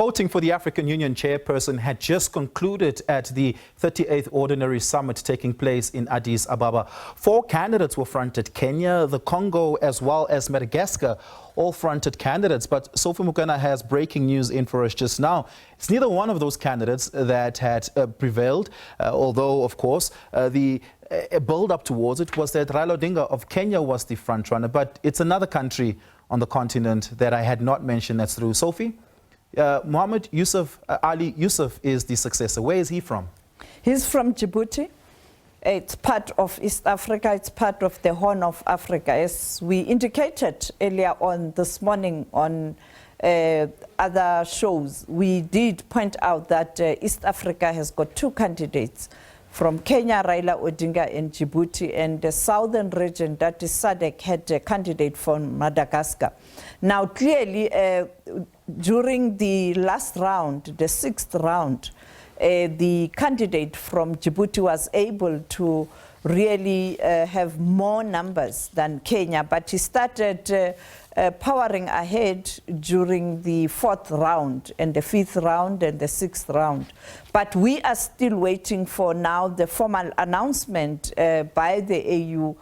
Voting for the African Union chairperson had just concluded at the 38th Ordinary Summit taking place in Addis Ababa. 4 candidates were fronted: Kenya, the Congo, as well as Madagascar, all fronted candidates. But Sophie Mokoena has breaking news in for us just now. It's neither one of those candidates that had prevailed, although, of course, the build-up towards it was that Raila Odinga of Kenya was the frontrunner. But it's another country on the continent that I had not mentioned that's through. Sophie? Mohammed Youssouf, Ali Youssouf is the successor. Where is he from? He's from Djibouti. It's part of East Africa. It's part of the Horn of Africa. As we indicated earlier on this morning on other shows, we did point out that East Africa has got 2 candidates from Kenya, Raila Odinga, and Djibouti, and the southern region, that is SADC, had a candidate from Madagascar. Now, clearly, during the last round, the 6th round, the candidate from Djibouti was able to really have more numbers than Kenya, but he started powering ahead during the 4th round and the 5th round and the 6th round. But we are still waiting for now the formal announcement by the AU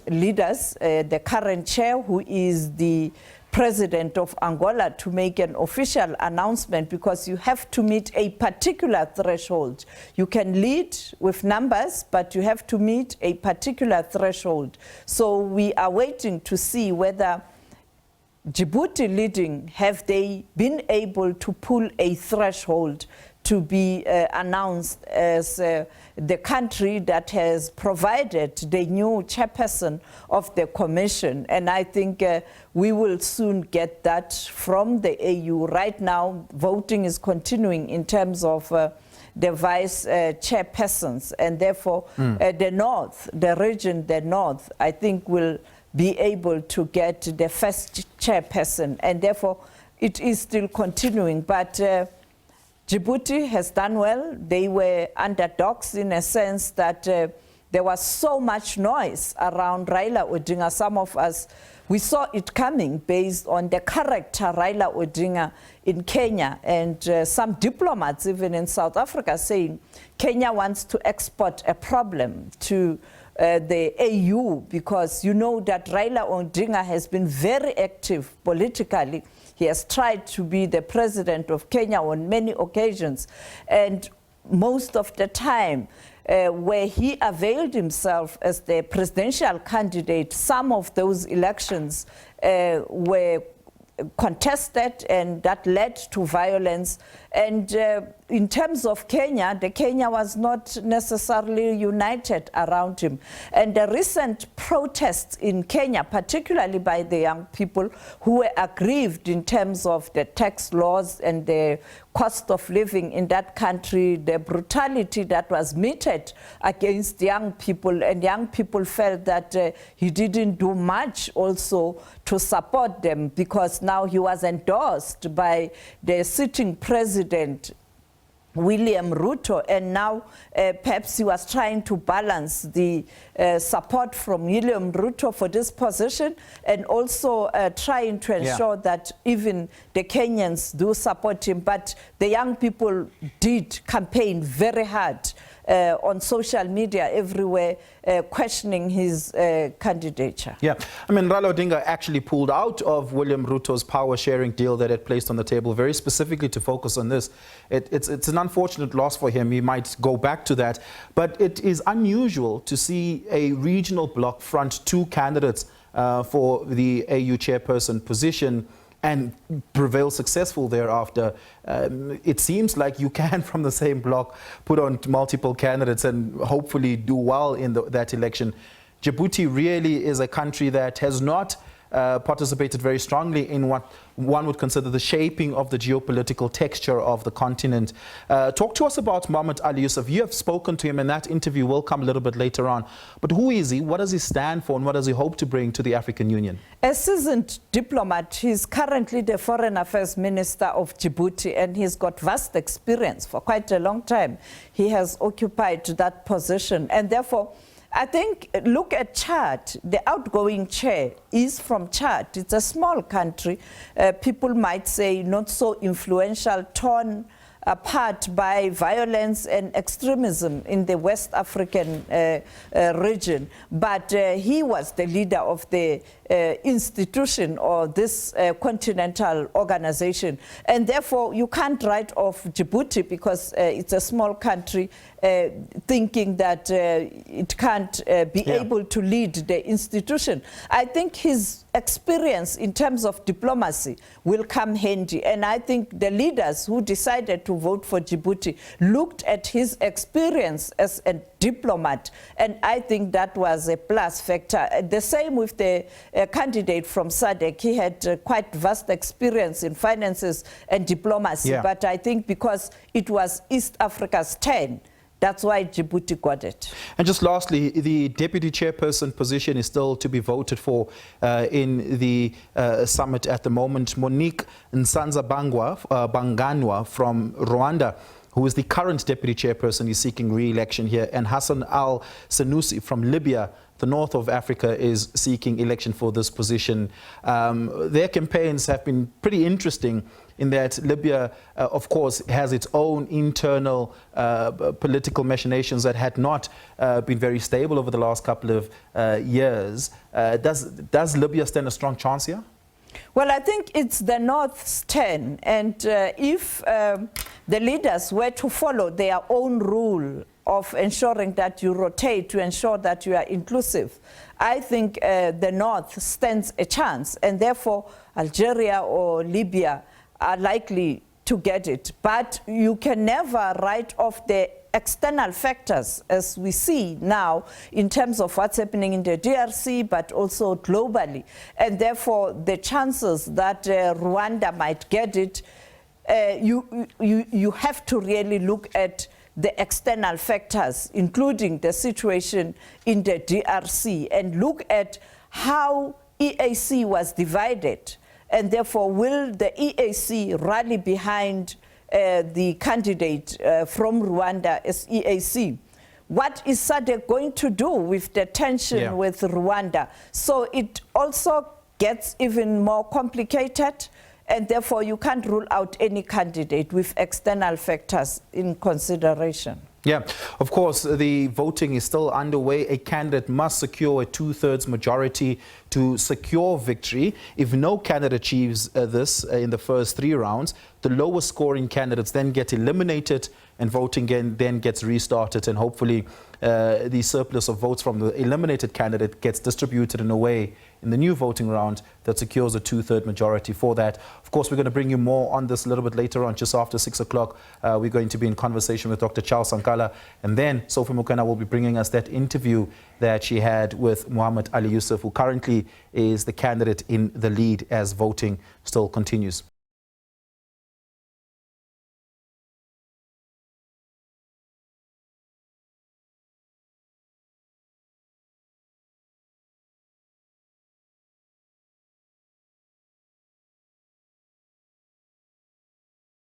leaders, the current chair, who is the president of Angola, to make an official announcement, because you have to meet a particular threshold. You can lead with numbers, but you have to meet a particular threshold. So we are waiting to see whether Djibouti leading, have they been able to pull a threshold to be announced as the country that has provided the new chairperson of the commission. And I think we will soon get that from the AU. Right now, voting is continuing in terms of the vice chairpersons, and therefore the north, the region, the north, I think will be able to get the first chairperson, and therefore it is still continuing. But Djibouti has done well. They were underdogs in a sense that there was so much noise around Raila Odinga. Some of us, we saw it coming based on the character Raila Odinga in Kenya, and some diplomats even in South Africa saying Kenya wants to export a problem to the AU, because you know that Raila Odinga has been very active politically. He has tried to be the president of Kenya on many occasions, and most of the time where he availed himself as the presidential candidate, some of those elections were contested, and that led to violence. And in terms of Kenya, Kenya was not necessarily united around him. And the recent protests in Kenya, particularly by the young people who were aggrieved in terms of the tax laws and the cost of living in that country, the brutality that was meted against young people, and young people felt that he didn't do much also to support them, because now he was endorsed by the sitting president, William Ruto, and now perhaps he was trying to balance the support from William Ruto for this position, and also trying to ensure that even the Kenyans do support him. But the young people did campaign very hard on social media everywhere, questioning his candidature. Yeah, I mean, Raila Odinga actually pulled out of William Ruto's power-sharing deal that it placed on the table very specifically to focus on this. It's an unfortunate loss for him. He might go back to that. But it is unusual to see a regional bloc front 2 candidates for the AU chairperson position and prevail successful thereafter. It seems like you can, from the same bloc, put on multiple candidates and hopefully do well in that election. Djibouti really is a country that has not participated very strongly in what one would consider the shaping of the geopolitical texture of the continent. Talk to us about Mohammed Ali Youssouf. You have spoken to him, and that interview will come a little bit later on. But who is he? What does he stand for? And what does he hope to bring to the African Union? A seasoned diplomat. He's currently the Foreign Affairs Minister of Djibouti, and he's got vast experience for quite a long time. He has occupied that position, and therefore I think, look at Chad. The outgoing chair is from Chad. It's a small country. People might say not so influential, torn apart by violence and extremism in the West African region. But he was the leader of the institution or this continental organization. And therefore, you can't write off Djibouti because it's a small country thinking that it can't be able to lead the institution. I think his experience in terms of diplomacy will come handy. And I think the leaders who decided to vote for Djibouti looked at his experience as a diplomat, and I think that was a plus factor. The same with the candidate from SADC. He had quite vast experience in finances and diplomacy, but I think because it was East Africa's turn, that's why Djibouti got it. And just lastly, the deputy chairperson position is still to be voted for in the summit at the moment. Monique Banganwa from Rwanda, who is the current deputy chairperson, is seeking re-election here, and Hassan al-Sanusi from Libya, the north of Africa, is seeking election for this position. Their campaigns have been pretty interesting in that Libya, of course, has its own internal political machinations that had not been very stable over the last couple of years. Does Libya stand a strong chance here? Well, I think it's the North's turn, and if the leaders were to follow their own rule of ensuring that you rotate to ensure that you are inclusive, I think the North stands a chance, and therefore Algeria or Libya are likely to get it. But you can never write off the external factors, as we see now in terms of what's happening in the DRC, but also globally. And therefore, the chances that Rwanda might get it, you have to really look at the external factors, including the situation in the DRC, and look at how EAC was divided. And therefore, will the EAC rally behind the candidate from Rwanda as EAC? What is SADC going to do with the tension with Rwanda? So it also gets even more complicated, and therefore you can't rule out any candidate with external factors in consideration. Yeah, of course, the voting is still underway. A candidate must secure a 2/3 majority to secure victory. If no candidate achieves this in the first 3 rounds, the lowest scoring candidates then get eliminated, and voting then gets restarted, and hopefully the surplus of votes from the eliminated candidate gets distributed in a way in the new voting round that secures a 2/3 majority for that. Of course, we're going to bring you more on this a little bit later on, just after 6 o'clock. We're going to be in conversation with Dr. Charles Sankala, and then Sophie Mokoena will be bringing us that interview that she had with Muhammad Ali Youssouf, who currently is the candidate in the lead as voting still continues.